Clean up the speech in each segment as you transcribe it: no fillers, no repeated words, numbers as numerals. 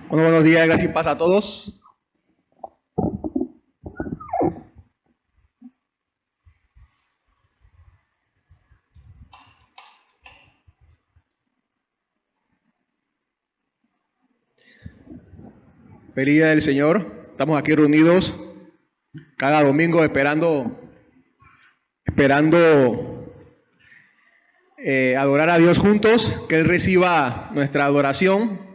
Bueno, buenos días, gracias y paz a todos. Feliz día del Señor. Estamos aquí reunidos cada domingo esperando adorar a Dios juntos, que Él reciba nuestra adoración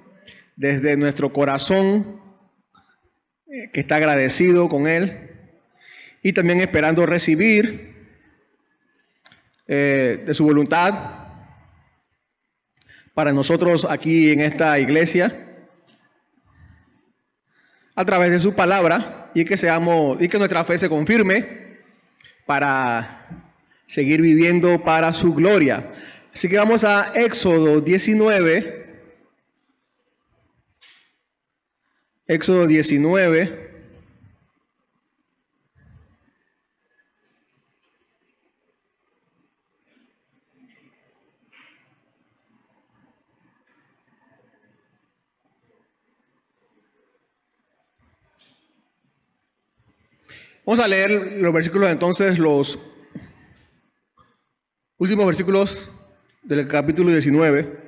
desde nuestro corazón, que está agradecido con Él, y también esperando recibir de su voluntad para nosotros aquí en esta iglesia, a través de su palabra, y que nuestra fe se confirme para seguir viviendo para su gloria. Así que vamos a Éxodo 19. Éxodo 19. Vamos a leer los versículos entonces, los últimos versículos del capítulo 19.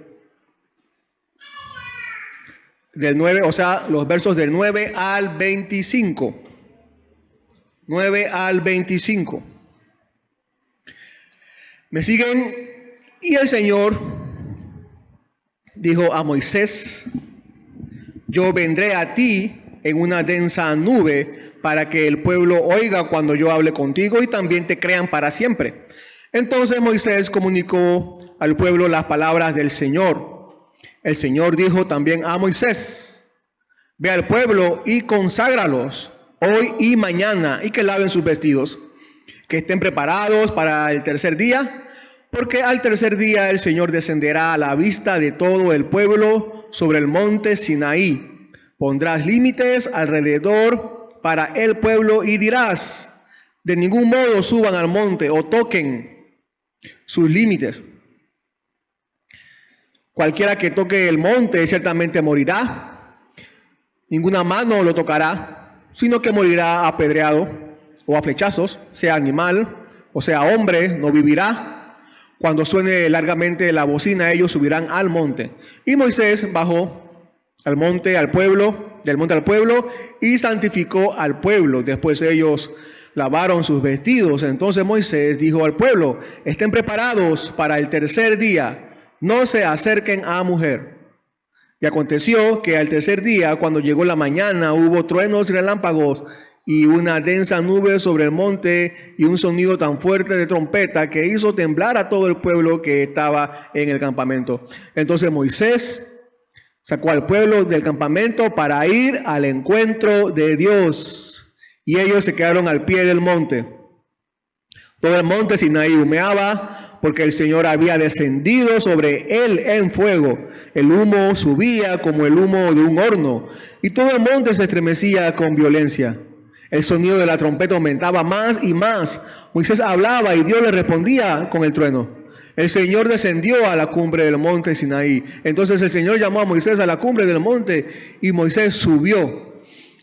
Del 9, o sea, los versos del 9 al 25. 9 al 25. ¿Me siguen? Y el Señor dijo a Moisés: yo vendré a ti en una densa nube para que el pueblo oiga cuando yo hable contigo y también te crean para siempre. Entonces Moisés comunicó al pueblo las palabras del Señor. El Señor dijo también a Moisés: ve al pueblo y conságralos hoy y mañana, y que laven sus vestidos, que estén preparados para el tercer día, porque al tercer día el Señor descenderá a la vista de todo el pueblo sobre el monte Sinaí. Pondrás límites alrededor para el pueblo y dirás: de ningún modo suban al monte o toquen sus límites. Cualquiera que toque el monte ciertamente morirá. Ninguna mano lo tocará, sino que morirá apedreado o a flechazos, sea animal o sea hombre, no vivirá. Cuando suene largamente la bocina, ellos subirán al monte. Y Moisés bajó del monte al pueblo, y santificó al pueblo. Después ellos lavaron sus vestidos. Entonces Moisés dijo al pueblo: estén preparados para el tercer día, no se acerquen a mujer. Y aconteció que al tercer día, cuando llegó la mañana, hubo truenos y relámpagos y una densa nube sobre el monte y un sonido tan fuerte de trompeta que hizo temblar a todo el pueblo que estaba en el campamento. Entonces Moisés sacó al pueblo del campamento para ir al encuentro de Dios, y ellos se quedaron al pie del monte. Todo el monte Sinaí humeaba, porque el Señor había descendido sobre él en fuego. El humo subía como el humo de un horno, y todo el monte se estremecía con violencia. El sonido de la trompeta aumentaba más y más. Moisés hablaba y Dios le respondía con el trueno. El Señor descendió a la cumbre del monte Sinaí. Entonces el Señor llamó a Moisés a la cumbre del monte, y Moisés subió.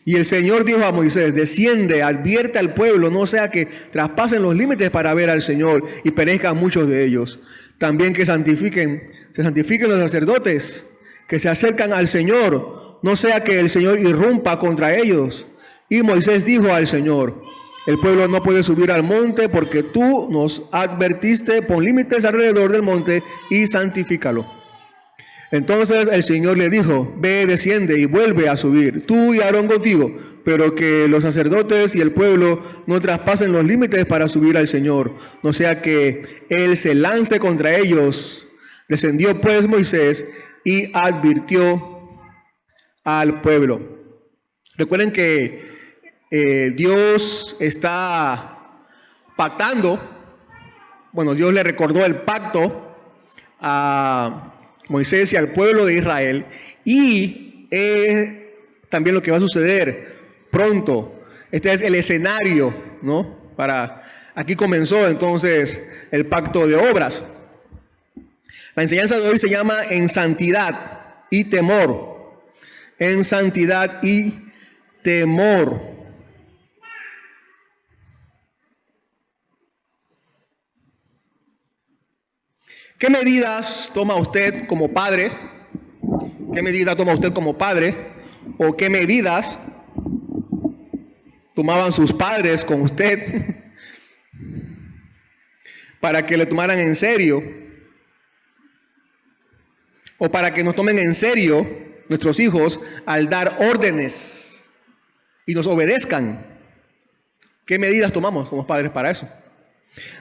Y el Señor dijo a Moisés: desciende, advierte al pueblo, no sea que traspasen los límites para ver al Señor y perezcan muchos de ellos. También que se santifiquen los sacerdotes que se acercan al Señor, no sea que el Señor irrumpa contra ellos. Y Moisés dijo al Señor: el pueblo no puede subir al monte porque tú nos advertiste. Pon límites alrededor del monte y santifícalo. Entonces el Señor le dijo: ve, desciende y vuelve a subir, tú y Aarón contigo, pero que los sacerdotes y el pueblo no traspasen los límites para subir al Señor, no sea que Él se lance contra ellos. Descendió pues Moisés y advirtió al pueblo. Recuerden que Dios está pactando. Bueno, Dios le recordó el pacto a Moisés y al pueblo de Israel, y también lo que va a suceder pronto. Este es el escenario, ¿no? Aquí comenzó entonces el pacto de obras. La enseñanza de hoy se llama En Santidad y Temor. en santidad y temor. ¿Qué medidas toma usted como padre? ¿Qué medidas toma usted como padre? ¿O qué medidas tomaban sus padres con usted para que le tomaran en serio? O para que nos tomen en serio nuestros hijos al dar órdenes y nos obedezcan. ¿Qué medidas tomamos como padres para eso?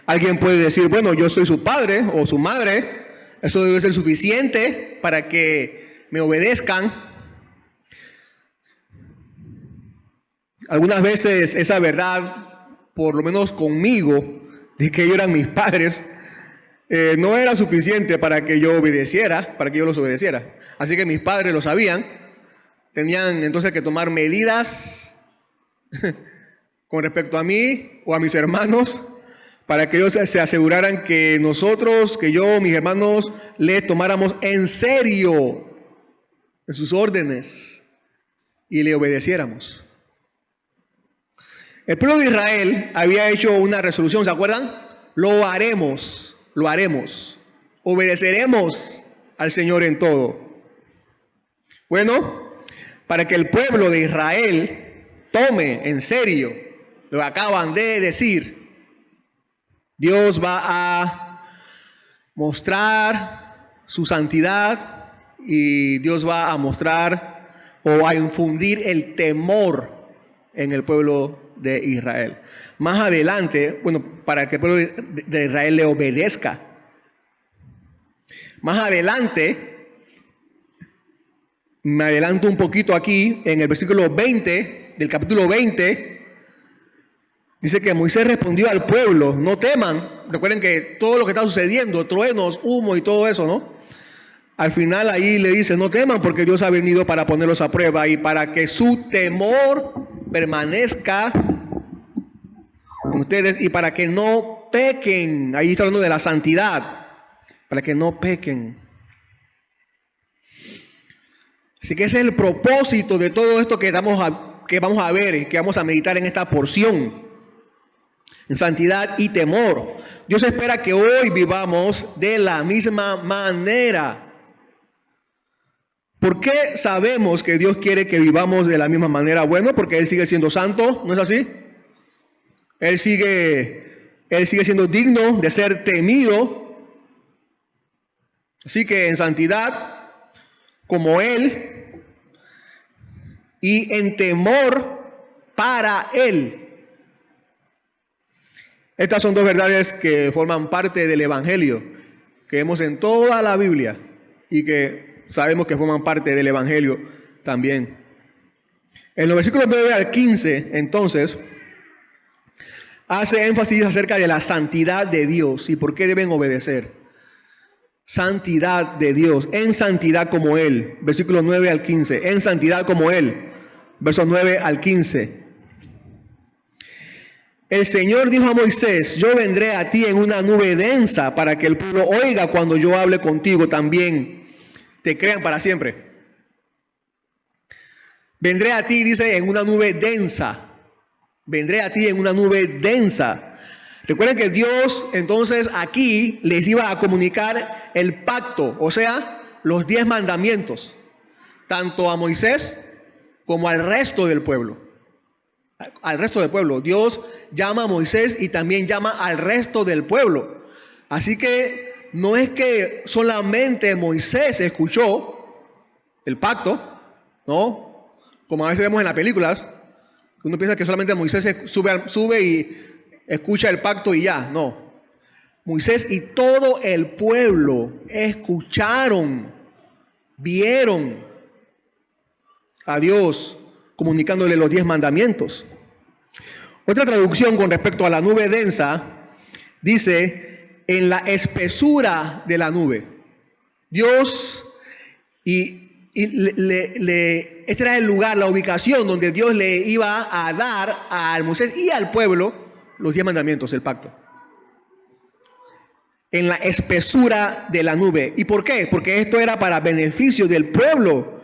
Alguien puede decir, bueno, yo soy su padre o su madre, eso debe ser suficiente para que me obedezcan. Algunas veces esa verdad, por lo menos conmigo, de que ellos eran mis padres, no era suficiente para que yo obedeciera, para que yo los obedeciera. Así que mis padres lo sabían, tenían entonces que tomar medidas con respecto a mí o a mis hermanos, para que ellos se aseguraran que nosotros, que yo, mis hermanos, le tomáramos en serio en sus órdenes y le obedeciéramos. El pueblo de Israel había hecho una resolución, ¿se acuerdan? Lo haremos, obedeceremos al Señor en todo. Bueno, para que el pueblo de Israel tome en serio lo que acaban de decir, Dios va a mostrar su santidad y Dios va a mostrar o a infundir el temor en el pueblo de Israel. Más adelante, bueno, para que el pueblo de Israel le obedezca. Más adelante, me adelanto un poquito aquí, en el versículo 20 del capítulo 20, dice que Moisés respondió al pueblo, no teman. Recuerden que todo lo que está sucediendo, truenos, humo y todo eso, ¿no? Al final ahí le dice, no teman porque Dios ha venido para ponerlos a prueba y para que su temor permanezca con ustedes y para que no pequen. Ahí está hablando de la santidad, para que no pequen. Así que ese es el propósito de todo esto que vamos a ver y que vamos a meditar en esta porción. En santidad y temor. Dios espera que hoy vivamos de la misma manera. ¿Por qué sabemos que Dios quiere que vivamos de la misma manera? Bueno, porque Él sigue siendo santo, ¿no es así? Él sigue siendo digno de ser temido. Así que en santidad, como Él, y en temor para Él. Estas son dos verdades que forman parte del Evangelio, que vemos en toda la Biblia y que sabemos que forman parte del Evangelio también. En los versículos 9 al 15, entonces, hace énfasis acerca de la santidad de Dios y por qué deben obedecer. Santidad de Dios, en santidad como Él. Versículos 9 al 15, en santidad como Él. Versos 9 al 15. El Señor dijo a Moisés, yo vendré a ti en una nube densa para que el pueblo oiga cuando yo hable contigo también, te crean para siempre. Vendré a ti, dice, en una nube densa. Vendré a ti en una nube densa. Recuerden que Dios entonces aquí les iba a comunicar el pacto, o sea, los 10 mandamientos, tanto a Moisés como al resto del pueblo. Al resto del pueblo. Dios llama a Moisés y también llama al resto del pueblo. Así que no es que solamente Moisés escuchó el pacto, ¿no? Como a veces vemos en las películas, que uno piensa que solamente Moisés sube y escucha el pacto y ya. No. Moisés y todo el pueblo escucharon, vieron a Dios comunicándole los 10 mandamientos. Otra traducción con respecto a la nube densa dice, en la espesura de la nube. Dios, este era el lugar, la ubicación donde Dios le iba a dar a Moisés y al pueblo los 10 mandamientos, el pacto. En la espesura de la nube. ¿Y por qué? Porque esto era para beneficio del pueblo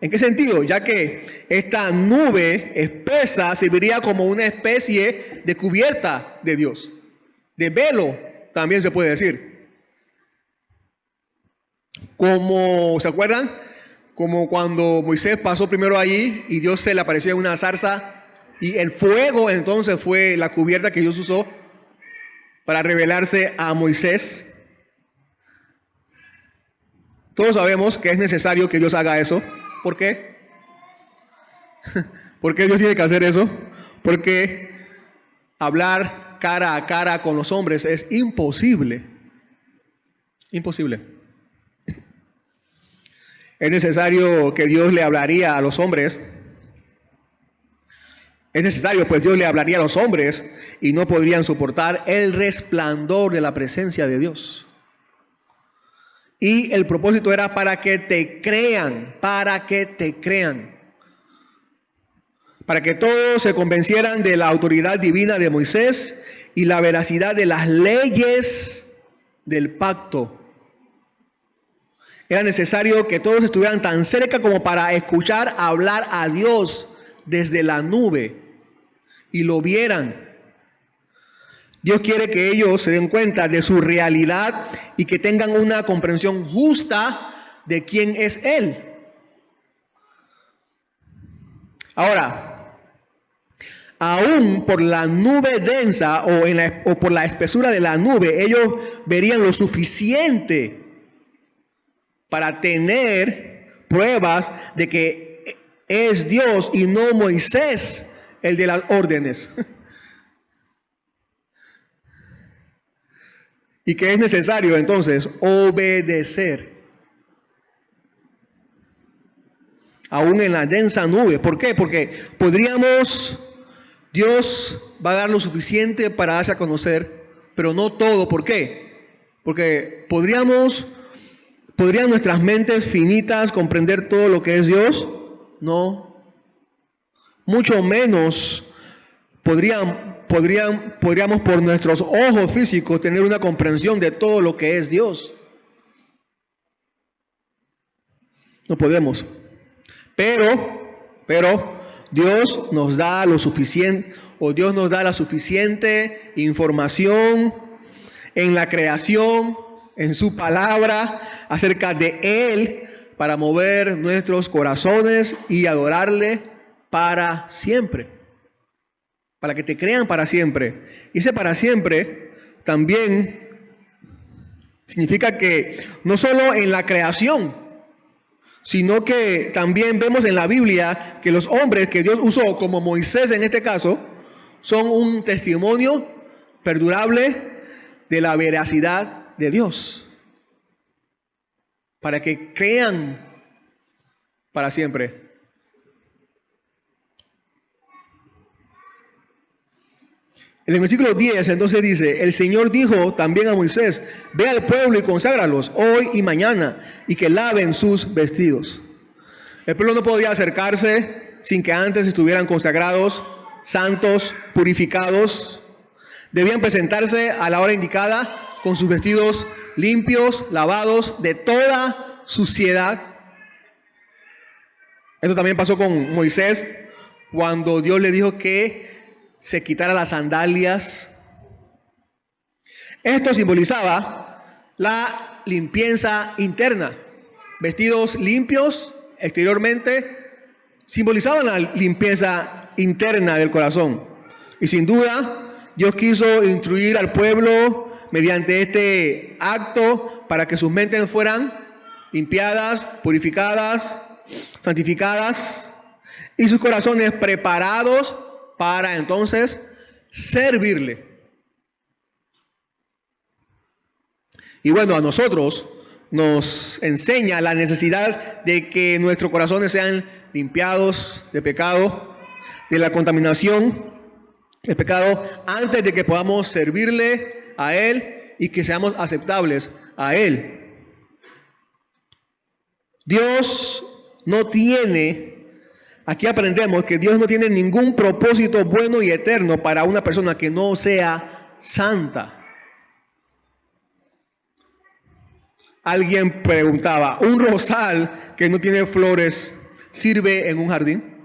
¿En qué sentido? Ya que esta nube espesa serviría como una especie de cubierta de Dios, de velo, también se puede decir. Como, ¿se acuerdan? Como cuando Moisés pasó primero allí y Dios se le apareció en una zarza y el fuego entonces fue la cubierta que Dios usó para revelarse a Moisés. Todos sabemos que es necesario que Dios haga eso. ¿Por qué? ¿Por qué Dios tiene que hacer eso? Porque hablar cara a cara con los hombres es imposible. Imposible. Es necesario que Dios le hablaría a los hombres. Es necesario, pues Dios le hablaría a los hombres y no podrían soportar el resplandor de la presencia de Dios. Y el propósito era para que te crean, para que te crean. Para que todos se convencieran de la autoridad divina de Moisés y la veracidad de las leyes del pacto. Era necesario que todos estuvieran tan cerca como para escuchar hablar a Dios desde la nube y lo vieran. Dios quiere que ellos se den cuenta de su realidad y que tengan una comprensión justa de quién es Él. Ahora, aún por la nube densa o por la espesura de la nube, ellos verían lo suficiente para tener pruebas de que es Dios y no Moisés el de las órdenes. Y que es necesario entonces obedecer. Aún en la densa nube. ¿Por qué? Porque Dios va a dar lo suficiente para darse a conocer, pero no todo. ¿Por qué? Porque podrían nuestras mentes finitas comprender todo lo que es Dios. No. Mucho menos podríamos por nuestros ojos físicos tener una comprensión de todo lo que es Dios. No podemos. Pero Dios nos da lo suficiente, o Dios nos da la suficiente información en la creación, en su palabra, acerca de Él, para mover nuestros corazones y adorarle para siempre. Para que te crean para siempre. Y ese para siempre también significa que no solo en la creación, sino que también vemos en la Biblia que los hombres que Dios usó, como Moisés en este caso, son un testimonio perdurable de la veracidad de Dios. Para que crean para siempre. En el versículo 10 entonces dice: el Señor dijo también a Moisés: ve al pueblo y conságralos hoy y mañana, y que laven sus vestidos. El pueblo no podía acercarse sin que antes estuvieran consagrados, santos, purificados. Debían presentarse a la hora indicada con sus vestidos limpios, lavados de toda suciedad. Esto también pasó con Moisés cuando Dios le dijo que se quitara las sandalias. Esto simbolizaba la limpieza interna. Vestidos limpios exteriormente simbolizaban la limpieza interna del corazón. Y sin duda, Dios quiso instruir al pueblo mediante este acto para que sus mentes fueran limpiadas, purificadas, santificadas y sus corazones preparados para entonces servirle. Y bueno, a nosotros nos enseña la necesidad de que nuestros corazones sean limpiados de pecado, de la contaminación, del pecado, antes de que podamos servirle a Él y que seamos aceptables a Él. Dios no tiene... Aquí aprendemos que Dios no tiene ningún propósito bueno y eterno para una persona que no sea santa. Alguien preguntaba, ¿un rosal que no tiene flores sirve en un jardín?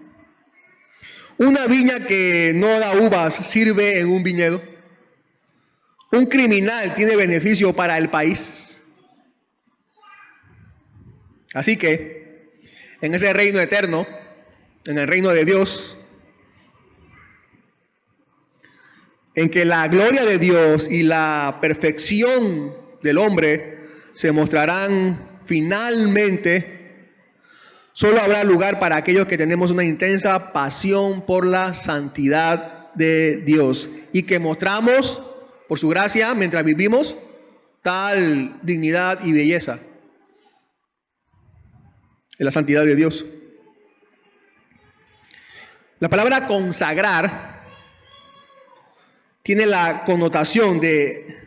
¿Una viña que no da uvas sirve en un viñedo? ¿Un criminal tiene beneficio para el país? Así que, en ese reino eterno, en el reino de Dios, en que la gloria de Dios y la perfección del hombre se mostrarán finalmente, solo habrá lugar para aquellos que tenemos una intensa pasión por la santidad de Dios y que mostramos, por su gracia, mientras vivimos, tal dignidad y belleza en la santidad de Dios. La palabra consagrar tiene la connotación de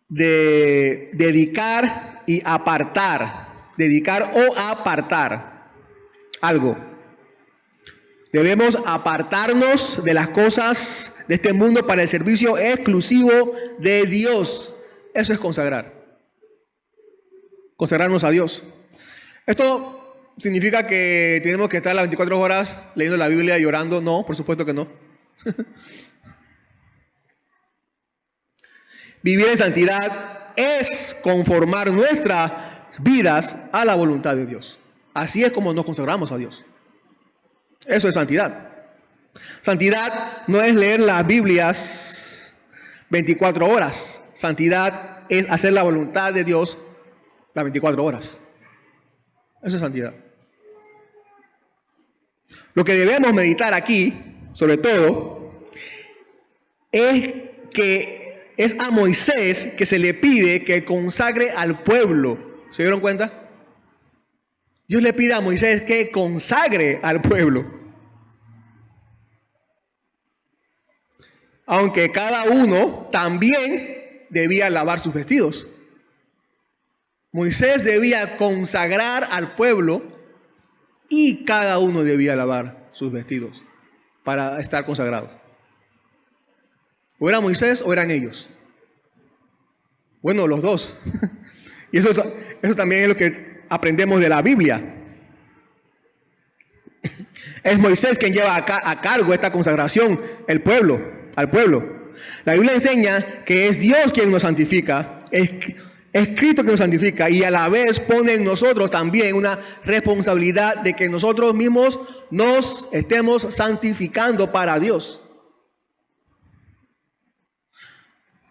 dedicar y apartar, dedicar o apartar algo. Debemos apartarnos de las cosas de este mundo para el servicio exclusivo de Dios. Eso es consagrar. Consagrarnos a Dios. ¿Esto significa que tenemos que estar las 24 horas leyendo la Biblia y orando? No, por supuesto que no. Vivir en santidad es conformar nuestras vidas a la voluntad de Dios. Así es como nos consagramos a Dios. Eso es santidad. Santidad no es leer las Biblias 24 horas. Santidad es hacer la voluntad de Dios las 24 horas. Eso es santidad. Lo que debemos meditar aquí, sobre todo, es que es a Moisés que se le pide que consagre al pueblo. ¿Se dieron cuenta? Dios le pide a Moisés que consagre al pueblo. Aunque cada uno también debía lavar sus vestidos. Moisés debía consagrar al pueblo y cada uno debía lavar sus vestidos para estar consagrado. ¿O era Moisés o eran ellos? Bueno, los dos. Y eso también es lo que aprendemos de la Biblia. Es Moisés quien lleva a cargo esta consagración, al pueblo. La Biblia enseña que es Dios quien nos santifica, es Cristo quien nos santifica, y a la vez pone en nosotros también una responsabilidad de que nosotros mismos nos estemos santificando para Dios.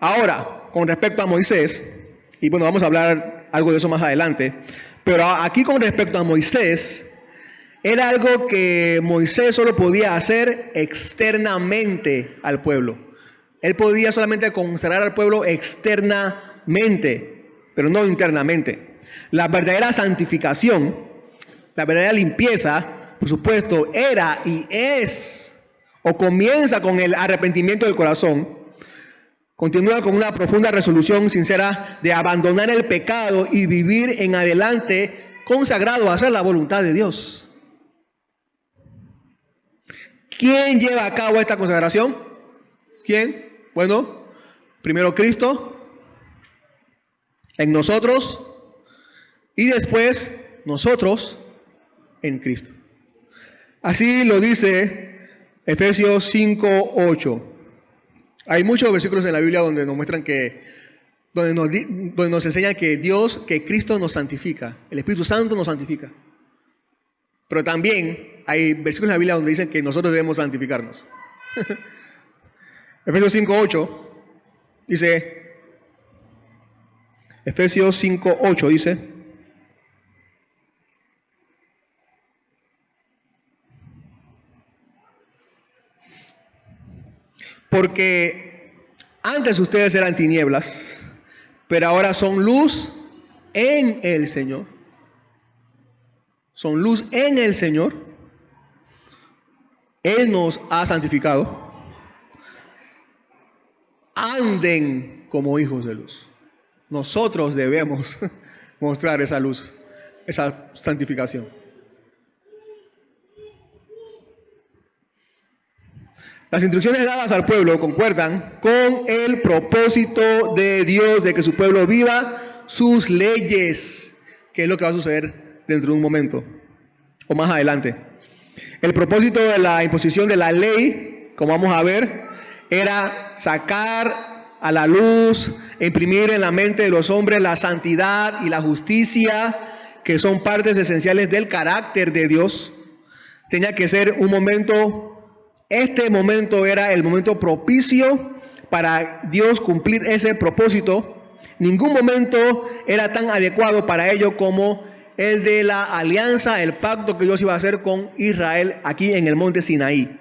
Ahora, con respecto a Moisés, y bueno, vamos a hablar algo de eso más adelante, pero aquí con respecto a Moisés, era algo que Moisés solo podía hacer externamente al pueblo. Él podía solamente consagrar al pueblo externamente, pero no internamente. La verdadera santificación, la verdadera limpieza, por supuesto, era y es, o comienza con el arrepentimiento del corazón, continúa con una profunda resolución sincera de abandonar el pecado y vivir en adelante consagrado a hacer la voluntad de Dios. ¿Quién lleva a cabo esta consagración? ¿Quién? Bueno, primero Cristo en nosotros y después nosotros en Cristo. Así lo dice Efesios 5:8. Hay muchos versículos en la Biblia donde nos muestran donde nos enseñan que Cristo nos santifica, el Espíritu Santo nos santifica. Pero también hay versículos en la Biblia donde dicen que nosotros debemos santificarnos. Efesios 5:8 dice, Efesios 5:8 dice, porque antes ustedes eran tinieblas, pero ahora son luz en el Señor. Son luz en el Señor. Él nos ha santificado. Anden como hijos de luz. Nosotros debemos mostrar esa luz, esa santificación. Las instrucciones dadas al pueblo concuerdan con el propósito de Dios de que su pueblo viva sus leyes, que es lo que va a suceder dentro de un momento. o más adelante. El propósito de la imposición de la ley, como vamos a ver, era sacar a la luz, imprimir en la mente de los hombres la santidad y la justicia, que son partes esenciales del carácter de Dios. Tenía que ser un momento, este momento era el momento propicio para Dios cumplir ese propósito. Ningún momento era tan adecuado para ello como el de la alianza, el pacto que Dios iba a hacer con Israel aquí en el monte Sinaí.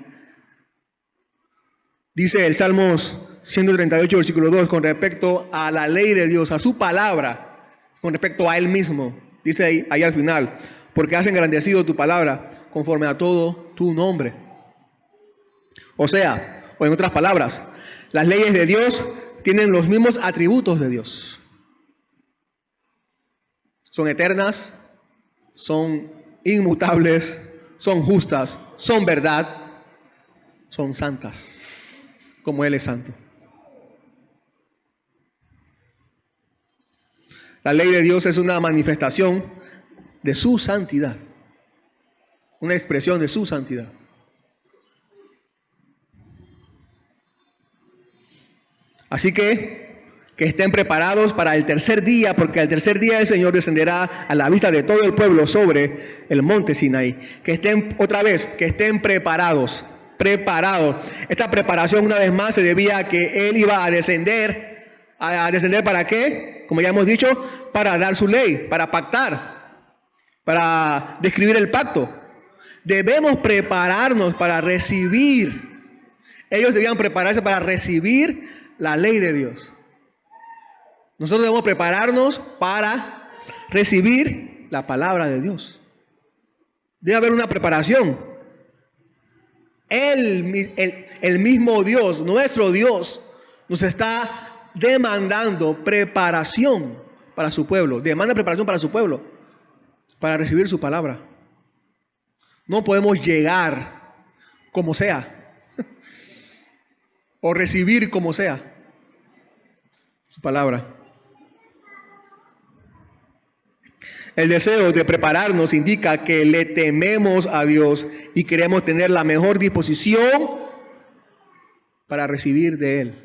Dice el Salmos 138, versículo 2, con respecto a la ley de Dios, a su palabra, con respecto a Él mismo. Dice ahí al final, porque has engrandecido tu palabra conforme a todo tu nombre. O sea, o en otras palabras, las leyes de Dios tienen los mismos atributos de Dios. Son eternas, son inmutables, son justas, son verdad, son santas, como Él es santo. La ley de Dios es una manifestación de su santidad, una expresión de su santidad. Así que estén preparados para el tercer día, porque el tercer día el Señor descenderá a la vista de todo el pueblo sobre el monte Sinaí. Que estén, otra vez, que estén preparados. Esta preparación, una vez más, se debía a que Él iba a descender. ¿A descender para qué? Como ya hemos dicho, para dar su ley, para pactar, para describir el pacto. Debemos prepararnos para recibir. Ellos debían prepararse para recibir la ley de Dios. Nosotros debemos prepararnos para recibir la palabra de Dios. Debe haber una preparación. El mismo Dios, nuestro Dios, nos está demandando preparación para su pueblo. Demanda preparación para su pueblo, para recibir su palabra. No podemos llegar como sea, o recibir como sea su palabra. El deseo de prepararnos indica que le tememos a Dios y queremos tener la mejor disposición para recibir de Él.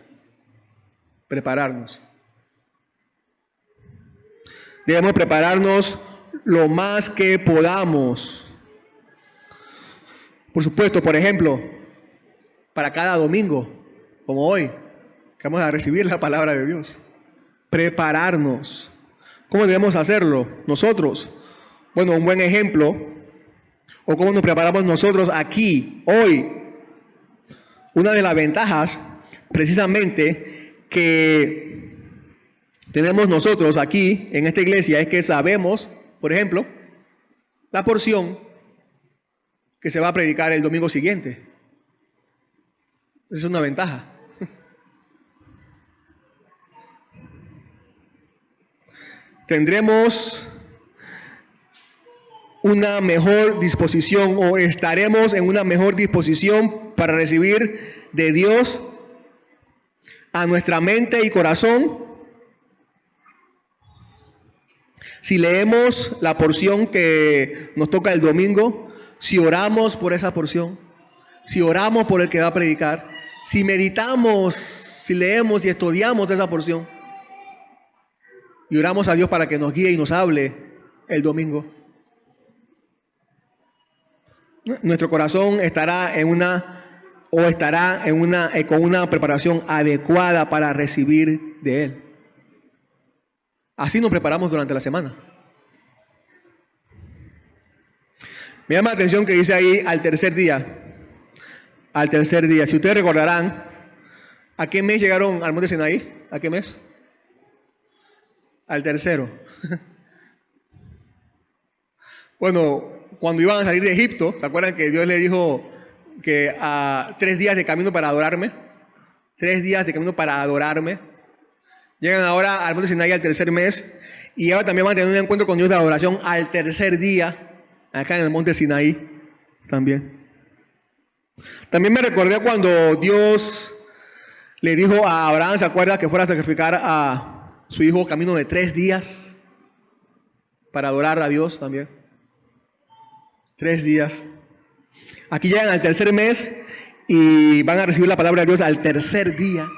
Prepararnos. Debemos prepararnos lo más que podamos. Por supuesto, por ejemplo, para cada domingo, como hoy, que vamos a recibir la palabra de Dios. Prepararnos. ¿Cómo debemos hacerlo nosotros? Bueno, un buen ejemplo, o cómo nos preparamos nosotros aquí, hoy. Una de las ventajas, precisamente, que tenemos nosotros aquí en esta iglesia es que sabemos, por ejemplo, la porción que se va a predicar el domingo siguiente. Esa es una ventaja. Tendremos una mejor disposición o estaremos en una mejor disposición para recibir de Dios a nuestra mente y corazón si leemos la porción que nos toca el domingo, si oramos por esa porción, si oramos por el que va a predicar, si meditamos, si leemos y estudiamos esa porción y oramos a Dios para que nos guíe y nos hable el domingo. Nuestro corazón estará con una preparación adecuada para recibir de Él. Así nos preparamos durante la semana. Me llama la atención que dice ahí al tercer día. Al tercer día. Si ustedes recordarán, ¿a qué mes llegaron al monte Sinaí? ¿A qué mes? Al tercero. Bueno, cuando iban a salir de Egipto, ¿se acuerdan que Dios le dijo que a 3 días de camino para adorarme? 3 días de camino para adorarme. Llegan ahora al monte Sinaí al tercer mes y ahora también van a tener un encuentro con Dios de adoración al tercer día, acá en el monte Sinaí también. También me recordé cuando Dios le dijo a Abraham, ¿se acuerda? Que fuera a sacrificar a su hijo camino de 3 días para adorar a Dios también. 3 días. Aquí llegan al tercer mes y van a recibir la palabra de Dios al tercer día.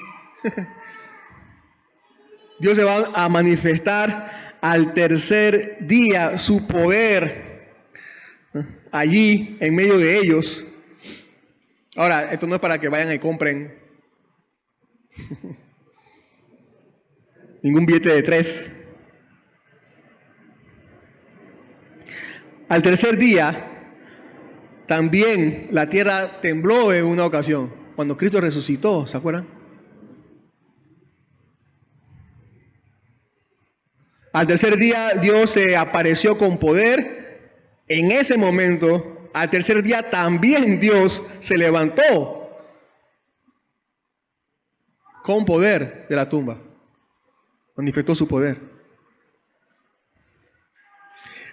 Dios se va a manifestar al tercer día su poder allí en medio de ellos. Ahora, esto no es para que vayan y compren ningún billete de 3. Al tercer día, también la tierra tembló en una ocasión, cuando Cristo resucitó, ¿se acuerdan? Al tercer día Dios se apareció con poder. En ese momento, al tercer día también Dios se levantó con poder de la tumba. Manifestó su poder.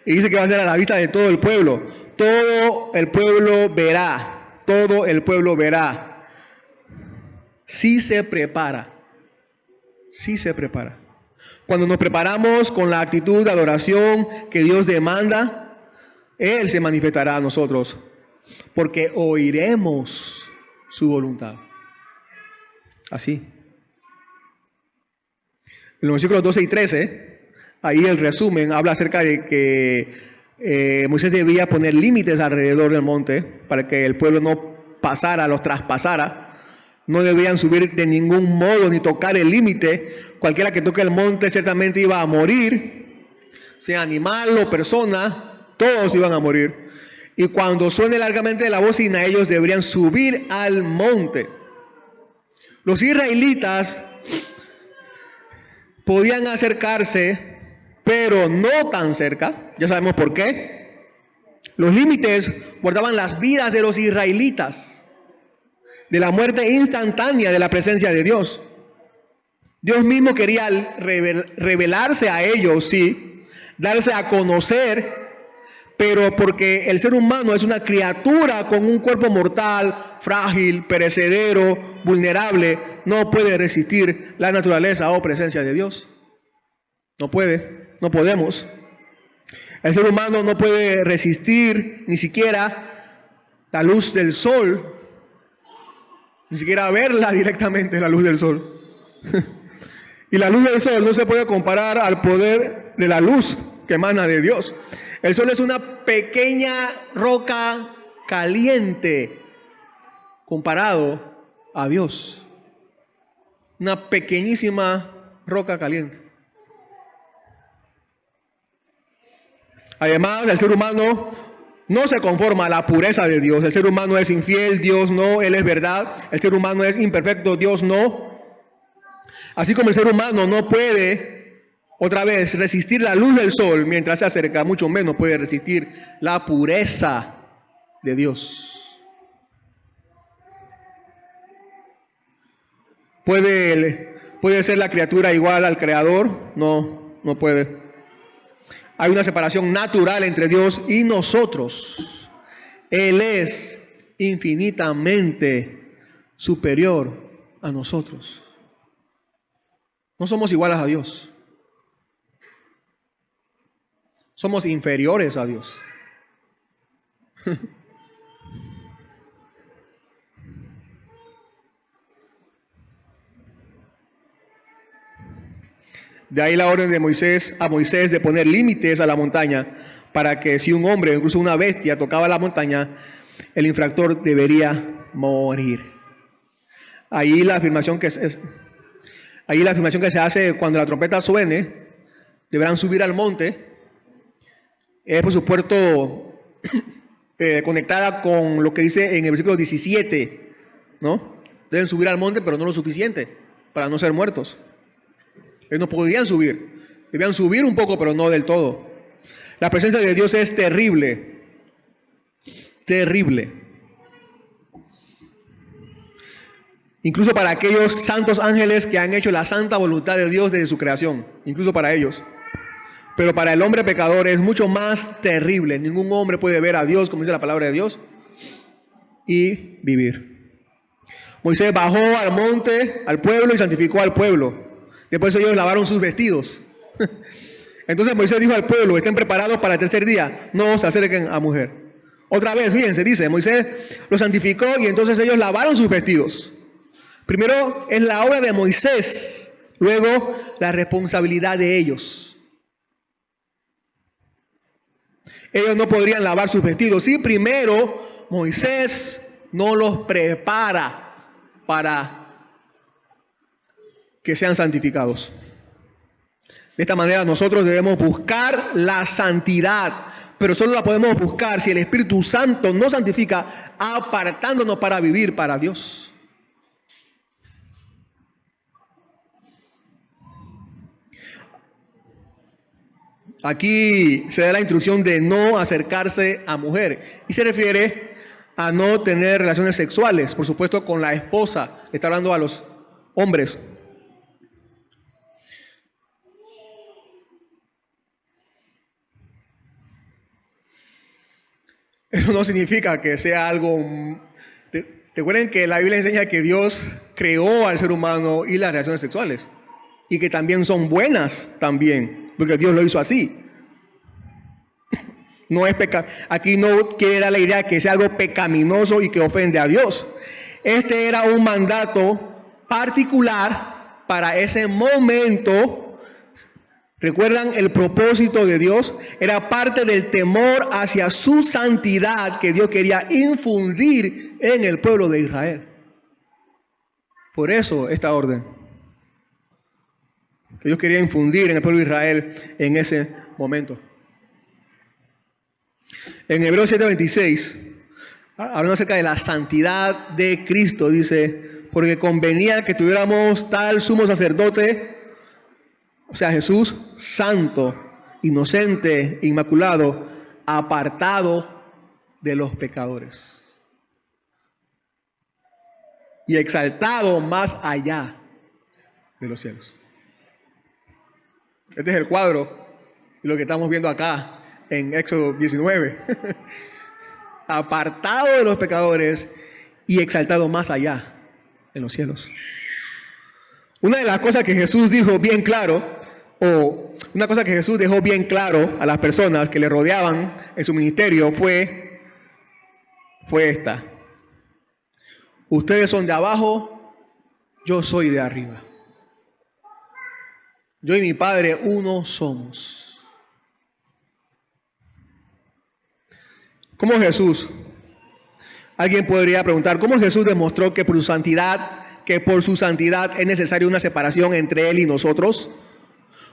Y dice que va a ser a la vista de todo el pueblo. Todo el pueblo verá. Todo el pueblo verá. Si se prepara. Si se prepara. Cuando nos preparamos con la actitud de adoración que Dios demanda, Él se manifestará a nosotros, porque oiremos su voluntad. Así. En los versículos 12 y 13, ahí el resumen habla acerca de que Moisés debía poner límites alrededor del monte para que el pueblo no pasara, los traspasara. No debían subir de ningún modo ni tocar el límite. Cualquiera que toque el monte ciertamente iba a morir, sea animal o persona, todos iban a morir. Y cuando suene largamente la bocina, ellos deberían subir al monte. Los israelitas podían acercarse, pero no tan cerca. Ya sabemos por qué. Los límites guardaban las vidas de los israelitas de la muerte instantánea de la presencia de Dios. Dios mismo quería revelarse a ellos, sí, darse a conocer, pero porque el ser humano es una criatura con un cuerpo mortal, frágil, perecedero, vulnerable, no puede resistir la naturaleza o presencia de Dios. No puede, no podemos. El ser humano no puede resistir ni siquiera la luz del sol, ni siquiera verla directamente, la luz del sol. Y la luz del sol no se puede comparar al poder de la luz que emana de Dios. El sol es una pequeña roca caliente comparado a Dios. Una pequeñísima roca caliente. Además, el ser humano no se conforma a la pureza de Dios. El ser humano es infiel, Dios no, Él es verdad. El ser humano es imperfecto, Dios no. Así como el ser humano no puede, otra vez, resistir la luz del sol mientras se acerca, mucho menos puede resistir la pureza de Dios. ¿Puede ser la criatura igual al Creador? No, no puede. Hay una separación natural entre Dios y nosotros. Él es infinitamente superior a nosotros. No somos iguales a Dios. Somos inferiores a Dios. De ahí la orden de Moisés a Moisés de poner límites a la montaña para que si un hombre, incluso una bestia, tocaba la montaña, el infractor debería morir. Ahí la afirmación que se hace cuando la trompeta suene, deberán subir al monte. Es por supuesto conectada con lo que dice en el versículo 17, ¿no? Deben subir al monte, pero no lo suficiente para no ser muertos. Ellos no podían subir. Debían subir un poco, pero no del todo. La presencia de Dios es terrible. Terrible. Incluso para aquellos santos ángeles que han hecho la santa voluntad de Dios desde su creación. Incluso para ellos. Pero para el hombre pecador es mucho más terrible. Ningún hombre puede ver a Dios, como dice la palabra de Dios, y vivir. Moisés bajó al monte, al pueblo, y santificó al pueblo. Después ellos lavaron sus vestidos. Entonces Moisés dijo al pueblo: estén preparados para el tercer día, no se acerquen a mujer. Otra vez, fíjense, dice, Moisés los santificó y entonces ellos lavaron sus vestidos. Primero es la obra de Moisés, luego la responsabilidad de ellos. Ellos no podrían lavar sus vestidos. Sí, primero Moisés no los prepara para que sean santificados. De esta manera nosotros debemos buscar la santidad, pero solo la podemos buscar si el Espíritu Santo nos santifica, apartándonos para vivir para Dios. Aquí se da la instrucción de no acercarse a mujer y se refiere a no tener relaciones sexuales, por supuesto con la esposa. Está hablando a los hombres. Eso no significa que sea algo... Recuerden que la Biblia enseña que Dios creó al ser humano y las relaciones sexuales y que también son buenas también, porque Dios lo hizo así. No es aquí no quiere dar la idea que sea algo pecaminoso y que ofende a Dios. Este era un mandato particular para ese momento. ¿Recuerdan el propósito de Dios? Era parte del temor hacia su santidad que Dios quería infundir en el pueblo de Israel. Por eso esta orden que Dios quería infundir en el pueblo de Israel en ese momento. En Hebreos 7:26, hablando acerca de la santidad de Cristo, dice, porque convenía que tuviéramos tal sumo sacerdote, o sea, Jesús, santo, inocente, inmaculado, apartado de los pecadores y exaltado más allá de los cielos. Este es el cuadro y lo que estamos viendo acá en Éxodo 19. Apartado de los pecadores y exaltado más allá en los cielos. Una de las cosas que Jesús dijo bien claro, o una cosa que Jesús dejó bien claro a las personas que le rodeaban en su ministerio fue esta: ustedes son de abajo, yo soy de arriba. Yo y mi Padre uno somos. ¿Cómo Jesús? Alguien podría preguntar, ¿cómo Jesús demostró que por su santidad es necesaria una separación entre Él y nosotros?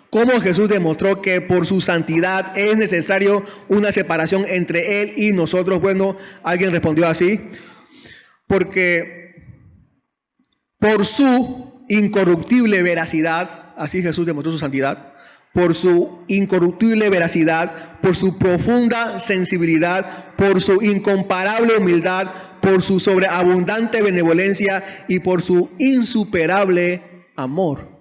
¿Cómo Jesús demostró que por su santidad es necesario una separación entre Él y nosotros? Bueno, alguien respondió así: porque por su incorruptible veracidad, así Jesús demostró su santidad, por su incorruptible veracidad, por su profunda sensibilidad, por su incomparable humildad, por su sobreabundante benevolencia y por su insuperable amor.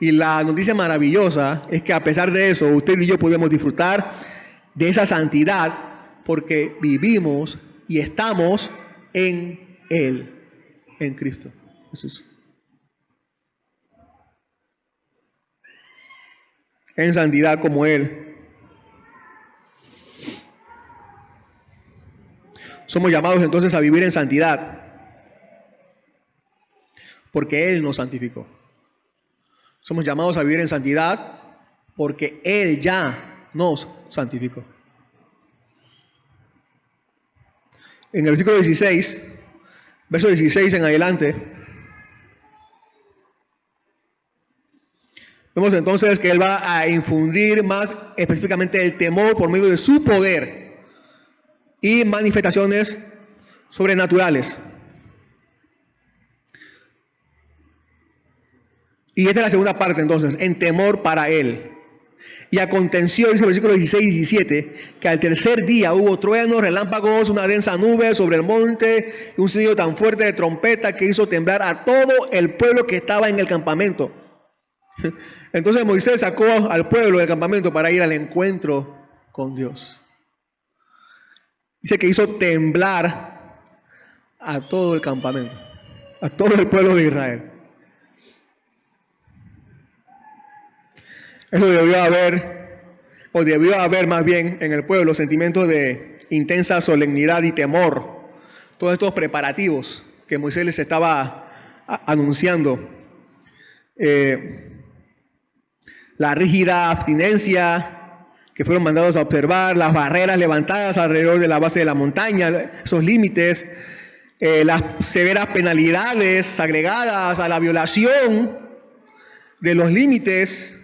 Y la noticia maravillosa es que a pesar de eso, usted y yo podemos disfrutar de esa santidad porque vivimos y estamos en Él, en Cristo Jesús. En santidad como Él. Somos llamados entonces a vivir en santidad porque Él nos santificó. Somos llamados a vivir en santidad porque Él ya nos santificó. En el versículo 16, verso 16 en adelante, vemos entonces que Él va a infundir más específicamente el temor por medio de su poder y manifestaciones sobrenaturales. Y esta es la segunda parte entonces, en temor para Él. Y aconteció, dice el versículo 16 y 17, que al tercer día hubo truenos, relámpagos, una densa nube sobre el monte, y un sonido tan fuerte de trompeta que hizo temblar a todo el pueblo que estaba en el campamento. Entonces Moisés sacó al pueblo del campamento para ir al encuentro con Dios. Dice que hizo temblar a todo el campamento, a todo el pueblo de Israel. Eso debió haber o debió haber más bien en el pueblo, sentimientos de intensa solemnidad y temor. Todos estos preparativos que Moisés les estaba anunciando. La rígida abstinencia que fueron mandados a observar, las barreras levantadas alrededor de la base de la montaña, esos límites, las severas penalidades agregadas a la violación de los límites,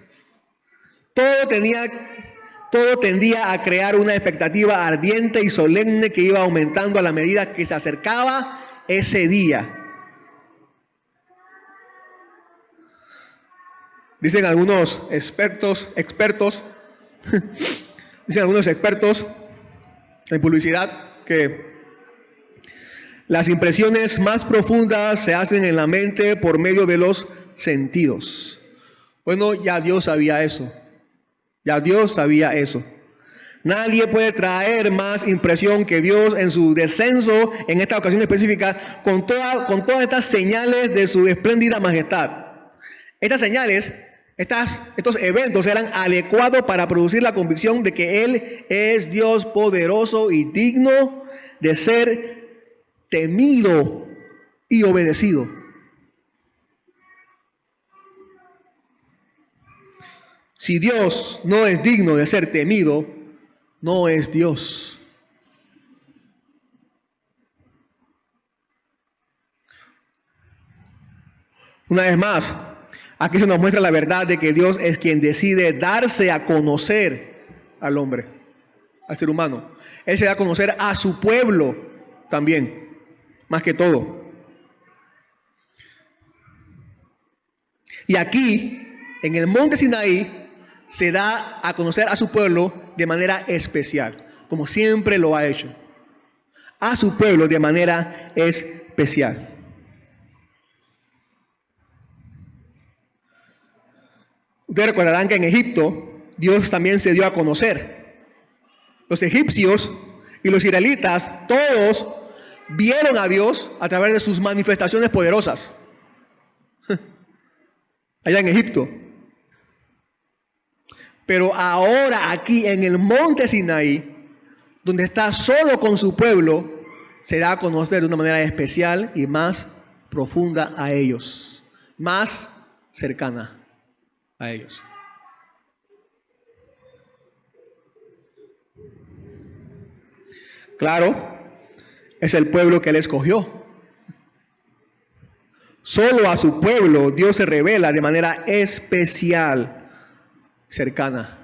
todo tendía a crear una expectativa ardiente y solemne que iba aumentando a la medida que se acercaba ese día. Dicen algunos expertos en publicidad que las impresiones más profundas se hacen en la mente por medio de los sentidos. Bueno, ya Dios sabía eso. Nadie puede traer más impresión que Dios en su descenso, en esta ocasión específica, con todas estas señales de su espléndida majestad. Estas señales, estos eventos eran adecuados para producir la convicción de que Él es Dios poderoso y digno de ser temido y obedecido. Si Dios no es digno de ser temido, no es Dios. Una vez más, aquí se nos muestra la verdad de que Dios es quien decide darse a conocer al hombre, al ser humano. Él se da a conocer a su pueblo también, más que todo. Y aquí, en el monte Sinaí, se da a conocer a su pueblo de manera especial, como siempre lo ha hecho. A su pueblo de manera especial. Ustedes recordarán que en Egipto Dios también se dio a conocer. Los egipcios y los israelitas, todos vieron a Dios a través de sus manifestaciones poderosas. Allá en Egipto. Pero ahora aquí en el monte Sinaí, donde está solo con su pueblo, se da a conocer de una manera especial y más profunda a ellos, más cercana a ellos. Claro, es el pueblo que Él escogió. Solo a su pueblo Dios se revela de manera especial, cercana.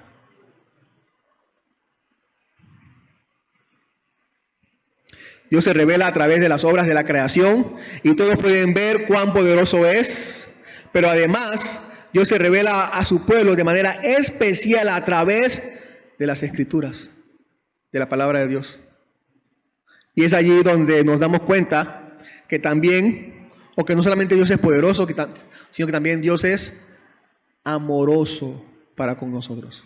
Dios se revela a través de las obras de la creación y todos pueden ver cuán poderoso es, pero además Dios se revela a su pueblo de manera especial a través de las Escrituras, de la palabra de Dios. Y es allí donde nos damos cuenta que también, o que no solamente Dios es poderoso, sino que también Dios es amoroso para con nosotros.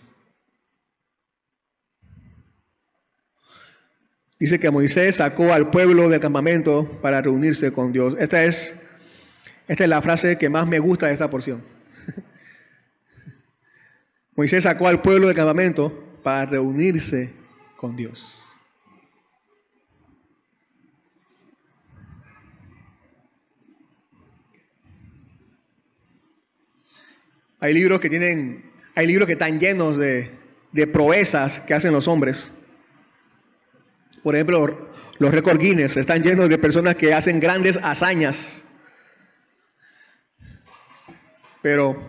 Dice que Moisés sacó al pueblo del campamento para reunirse con Dios. Esta es la frase que más me gusta de esta porción. Moisés sacó al pueblo del campamento para reunirse con Dios. Hay libros que están llenos de proezas que hacen los hombres. Por ejemplo, los récords Guinness están llenos de personas que hacen grandes hazañas. Pero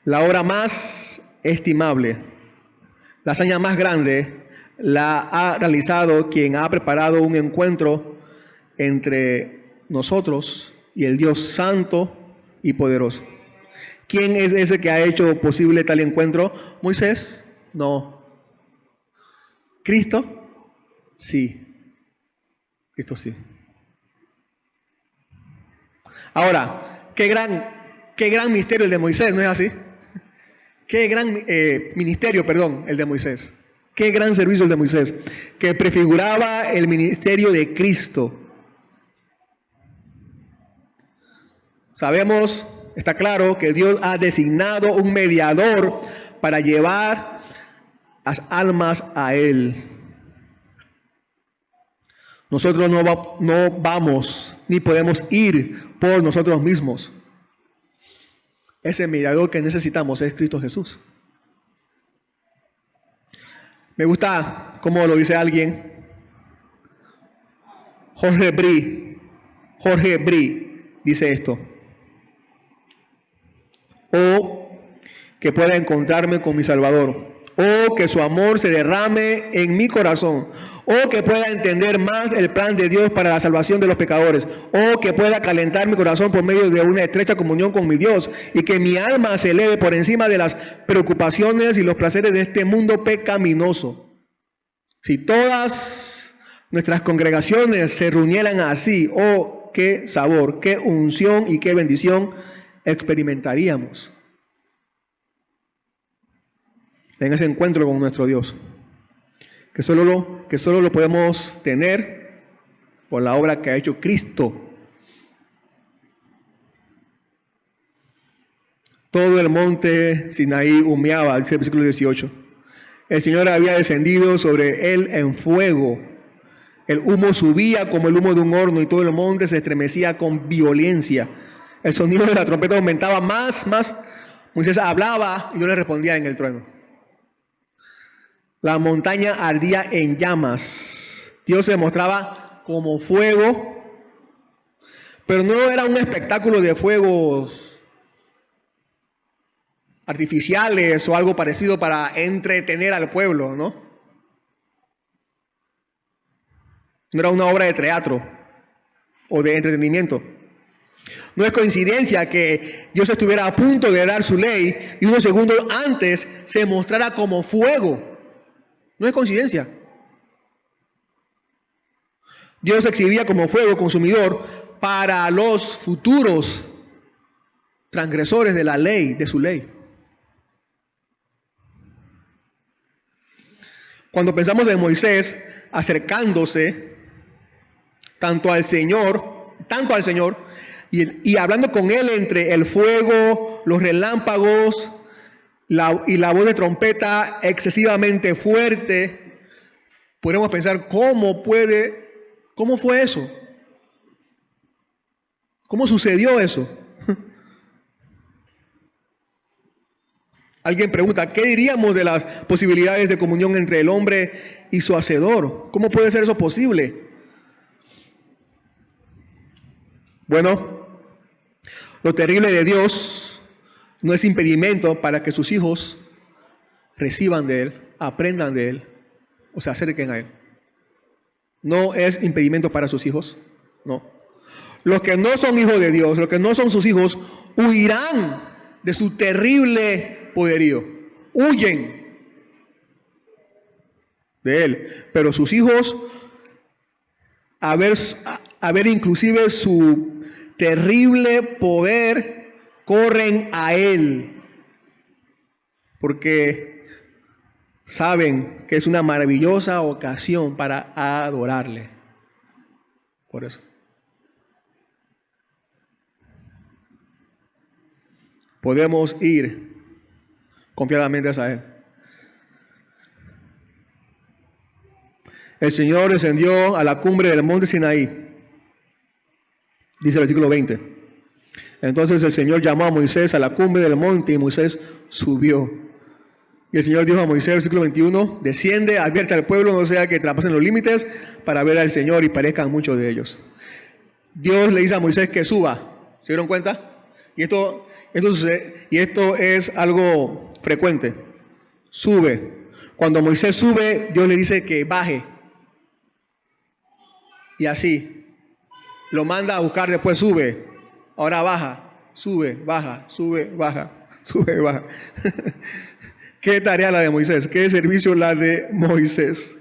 la obra más estimable, la hazaña más grande, la ha realizado quien ha preparado un encuentro entre nosotros y el Dios santo y poderoso. ¿Quién es ese que ha hecho posible tal encuentro? ¿Moisés? No. ¿Cristo? Sí. Cristo sí. Ahora, qué gran misterio el de Moisés, ¿no es así? Qué gran ministerio, el de Moisés. Qué gran servicio el de Moisés, que prefiguraba el ministerio de Cristo. Sabemos, está claro, que Dios ha designado un mediador para llevar las almas a Él. Nosotros no vamos ni podemos ir por nosotros mismos. Ese mediador que necesitamos es Cristo Jesús. Me gusta cómo lo dice alguien. Jorge Brie dice esto. O que pueda encontrarme con mi Salvador. O que su amor se derrame en mi corazón. O que pueda entender más el plan de Dios para la salvación de los pecadores. O que pueda calentar mi corazón por medio de una estrecha comunión con mi Dios. Y que mi alma se eleve por encima de las preocupaciones y los placeres de este mundo pecaminoso. Si todas nuestras congregaciones se reunieran así, oh, qué sabor, qué unción y qué bendición experimentaríamos en ese encuentro con nuestro Dios. Que solo lo podemos tener por la obra que ha hecho Cristo. Todo el monte Sinaí humeaba, dice el versículo 18. El Señor había descendido sobre él en fuego. El humo subía como el humo de un horno y todo el monte se estremecía con violencia. El sonido de la trompeta aumentaba más. Moisés hablaba y Dios le respondía en el trueno. La montaña ardía en llamas. Dios se mostraba como fuego, pero no era un espectáculo de fuegos artificiales o algo parecido para entretener al pueblo, ¿no? No era una obra de teatro o de entretenimiento. No es coincidencia que Dios estuviera a punto de dar su ley y unos segundos antes se mostrara como fuego. No es coincidencia. Dios se exhibía como fuego consumidor para los futuros transgresores de la ley, de su ley. Cuando pensamos en Moisés acercándose tanto al Señor, y hablando con él entre el fuego, los relámpagos y la voz de trompeta excesivamente fuerte, podemos pensar ¿cómo fue eso? ¿Cómo sucedió eso? Alguien pregunta, ¿qué diríamos de las posibilidades de comunión entre el hombre y su hacedor? ¿Cómo puede ser eso posible? Bueno, lo terrible de Dios no es impedimento para que sus hijos reciban de Él, aprendan de Él o se acerquen a Él. No es impedimento para sus hijos, no. Los que no son hijos de Dios, los que no son sus hijos, huirán de su terrible poderío. Huyen de Él. Pero sus hijos, a ver inclusive su terrible poder, corren a Él, porque saben que es una maravillosa ocasión para adorarle. Por eso. Podemos ir confiadamente a Él. El Señor descendió a la cumbre del monte Sinaí, dice el versículo 20. Entonces el Señor llamó a Moisés a la cumbre del monte y Moisés subió. Y el Señor dijo a Moisés, versículo 21, desciende, advierte al pueblo, no sea que traspasen los límites para ver al Señor y parezcan muchos de ellos. Dios le dice a Moisés que suba. ¿Se dieron cuenta? Y esto es algo frecuente. Sube. Cuando Moisés sube, Dios le dice que baje. Y así. Lo manda a buscar, después sube. Ahora baja, sube, baja, sube, baja, sube, baja. ¿Qué tarea la de Moisés? ¿Qué servicio la de Moisés?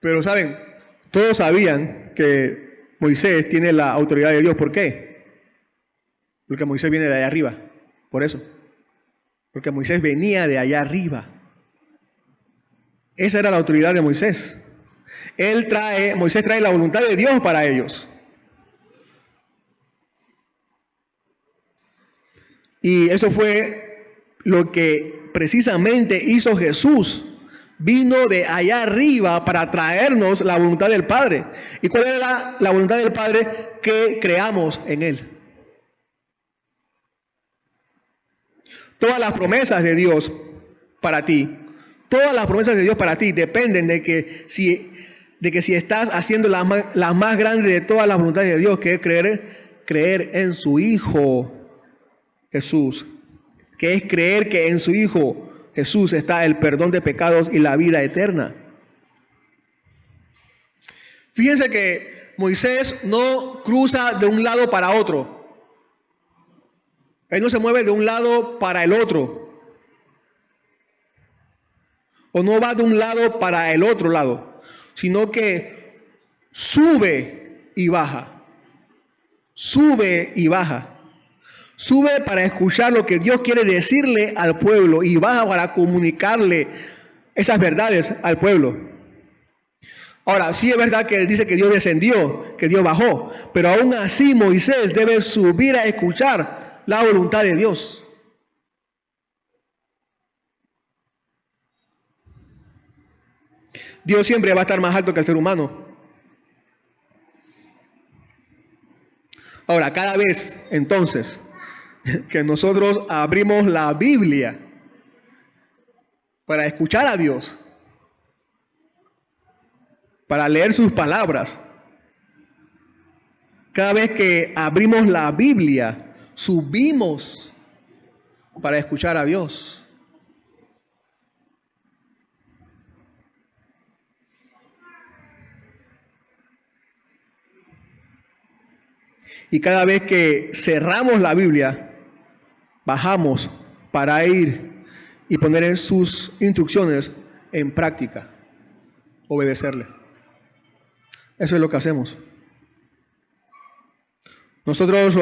Pero saben, todos sabían que Moisés tiene la autoridad de Dios. ¿Por qué? Porque Moisés viene de allá arriba. Por eso. Porque Moisés venía de allá arriba. Esa era la autoridad de Moisés. Moisés trae la voluntad de Dios para ellos. Y eso fue lo que precisamente hizo Jesús. Vino de allá arriba para traernos la voluntad del Padre. ¿Y cuál era la voluntad del Padre? Que creamos en Él. Todas las promesas de Dios para ti, todas las promesas de Dios para ti dependen de que si estás haciendo la más grande de todas las voluntades de Dios, que es creer en su Hijo Jesús, que es creer que en su Hijo Jesús está el perdón de pecados y la vida eterna. Fíjense que Moisés no cruza de un lado para otro. Él no se mueve de un lado para el otro. O no va de un lado para el otro lado, sino que sube y baja. Sube y baja. Sube para escuchar lo que Dios quiere decirle al pueblo y baja para comunicarle esas verdades al pueblo. Ahora, sí es verdad que él dice que Dios descendió, que Dios bajó, pero aún así Moisés debe subir a escuchar la voluntad de Dios. Dios siempre va a estar más alto que el ser humano. Ahora, cada vez entonces que nosotros abrimos la Biblia para escuchar a Dios, para leer sus palabras, cada vez que abrimos la Biblia, subimos para escuchar a Dios. Y cada vez que cerramos la Biblia, bajamos para ir y poner en sus instrucciones en práctica, obedecerle. Eso es lo que hacemos. Nosotros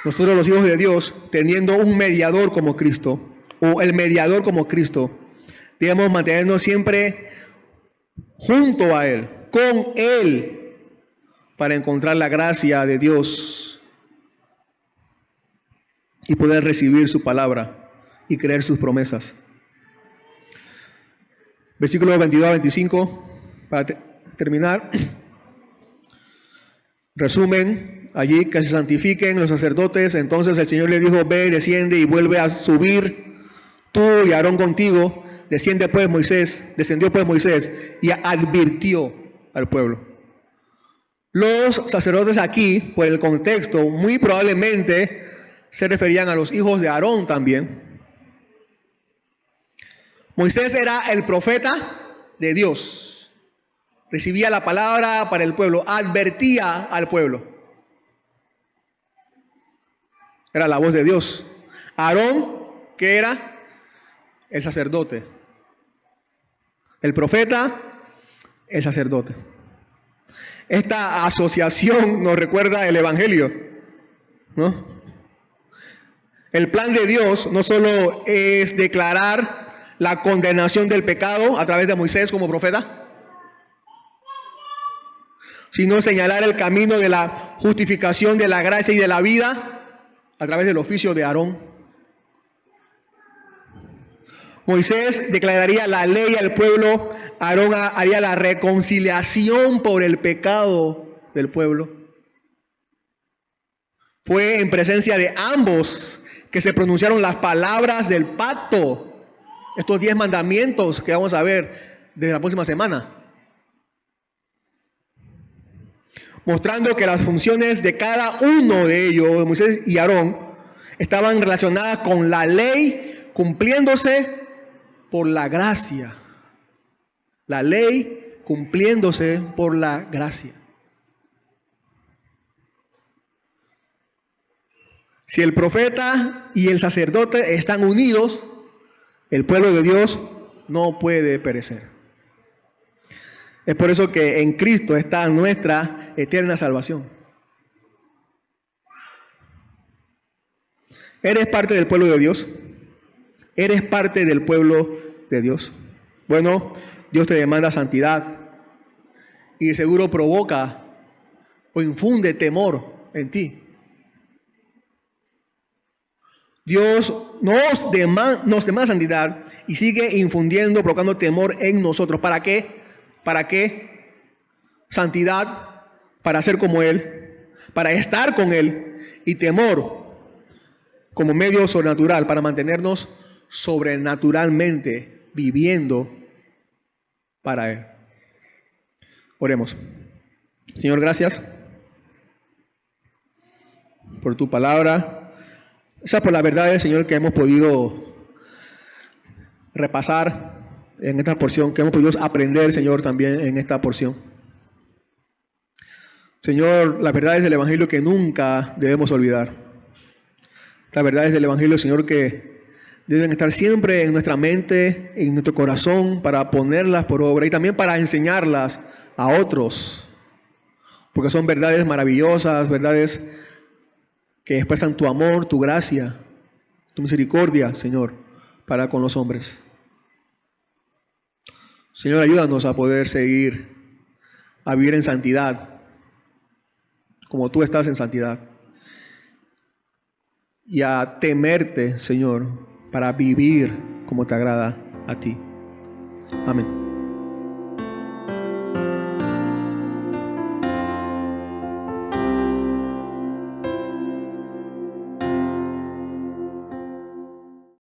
los hijos de Dios, teniendo un mediador como Cristo, o el mediador como Cristo, debemos mantenernos siempre junto a Él, con Él, para encontrar la gracia de Dios y poder recibir su palabra y creer sus promesas. Versículos 22 a 25, para terminar. Resumen, allí que se santifiquen los sacerdotes. Entonces el Señor le dijo: ve, desciende y vuelve a subir tú y Aarón contigo. Descendió pues Moisés y advirtió al pueblo. Los sacerdotes aquí, por el contexto, muy probablemente se referían a los hijos de Aarón también. Moisés era el profeta de Dios. Recibía la palabra para el pueblo, advertía al pueblo. Era la voz de Dios. Aarón, ¿qué era? El sacerdote. El profeta, el sacerdote. Esta asociación nos recuerda el Evangelio, ¿no? El plan de Dios no solo es declarar la condenación del pecado a través de Moisés como profeta, sino señalar el camino de la justificación, de la gracia y de la vida a través del oficio de Aarón. Moisés declararía la ley al pueblo, Aarón haría la reconciliación por el pecado del pueblo. Fue en presencia de ambos que se pronunciaron las palabras del pacto, estos 10 mandamientos que vamos a ver desde la próxima semana, mostrando que las funciones de cada uno de ellos, Moisés y Aarón, estaban relacionadas con la ley cumpliéndose por la gracia. La ley cumpliéndose por la gracia. Si el profeta y el sacerdote están unidos, el pueblo de Dios no puede perecer. Es por eso que en Cristo está nuestra eterna salvación. ¿Eres parte del pueblo de Dios? ¿Eres parte del pueblo de Dios? Bueno, Dios te demanda santidad y de seguro provoca o infunde temor en ti. Dios nos demanda santidad y sigue infundiendo, provocando temor en nosotros. ¿Para qué? ¿Para qué? Santidad, para ser como Él, para estar con Él, y temor como medio sobrenatural para mantenernos sobrenaturalmente viviendo para Él. Oremos. Señor, gracias por tu palabra. Gracias por las verdades, Señor, que hemos podido repasar en esta porción, que hemos podido aprender, Señor, también en esta porción. Señor, las verdades del Evangelio que nunca debemos olvidar. Las verdades del Evangelio, Señor, que deben estar siempre en nuestra mente, en nuestro corazón, para ponerlas por obra y también para enseñarlas a otros. Porque son verdades maravillosas, verdades que expresan tu amor, tu gracia, tu misericordia, Señor, para con los hombres. Señor, ayúdanos a poder seguir, a vivir en santidad, como tú estás en santidad. Y a temerte, Señor, para vivir como te agrada a ti. Amén.